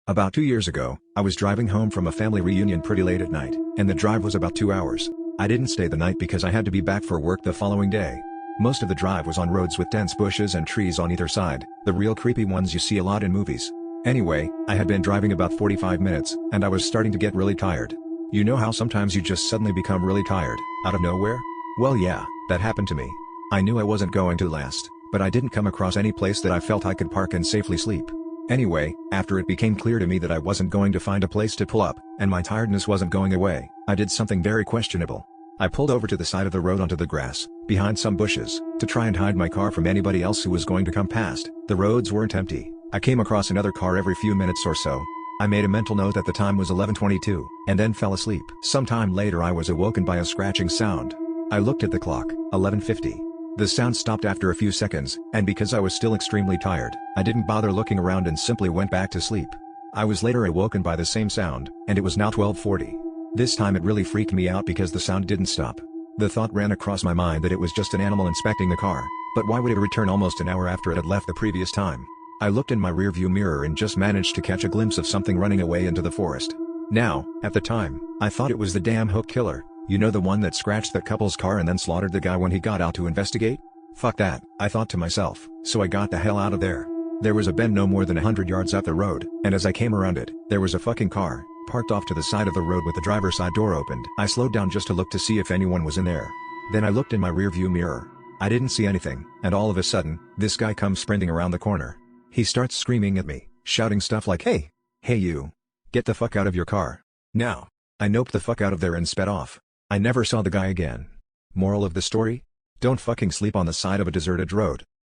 About 2 years ago, I was driving home from a family reunion pretty late at night, and the drive was about 2 hours. I didn't stay the night because I had to be back for work the following day. Most of the drive was on roads with dense bushes and trees on either side, the real creepy ones you see a lot in movies. Anyway, I had been driving about 45 minutes, and I was starting to get really tired. You know how sometimes you just suddenly become really tired, out of nowhere? Well yeah, that happened to me. I knew I wasn't going to last, but I didn't come across any place that I felt I could park and safely sleep. Anyway, after it became clear to me that I wasn't going to find a place to pull up, and my tiredness wasn't going away, I did something very questionable. I pulled over to the side of the road onto the grass, behind some bushes, to try and hide my car from anybody else who was going to come past. The roads weren't empty. I came across another car every few minutes or so. I made a mental note that the time was 11:22, and then fell asleep. Sometime later I was awoken by a scratching sound. I looked at the clock, 11:50. The sound stopped after a few seconds, and because I was still extremely tired, I didn't bother looking around and simply went back to sleep. I was later awoken by the same sound, and it was now 12:40. This time it really freaked me out because the sound didn't stop. The thought ran across my mind that it was just an animal inspecting the car, but why would it return almost an hour after it had left the previous time? I looked in my rearview mirror and just managed to catch a glimpse of something running away into the forest. Now, at the time, I thought it was the damn hook killer. You know, the one that scratched that couple's car and then slaughtered the guy when he got out to investigate? Fuck that, I thought to myself, so I got the hell out of there. There was a bend no more than 100 yards up the road, and as I came around it, there was a fucking car, parked off to the side of the road with the driver's side door opened. I slowed down just to look to see if anyone was in there. Then I looked in my rearview mirror. I didn't see anything, and all of a sudden, this guy comes sprinting around the corner. He starts screaming at me, shouting stuff like, Hey you! Get the fuck out of your car! Now! I noped the fuck out of there and sped off. I never saw the guy again. Moral of the story? Don't fucking sleep on the side of a deserted road.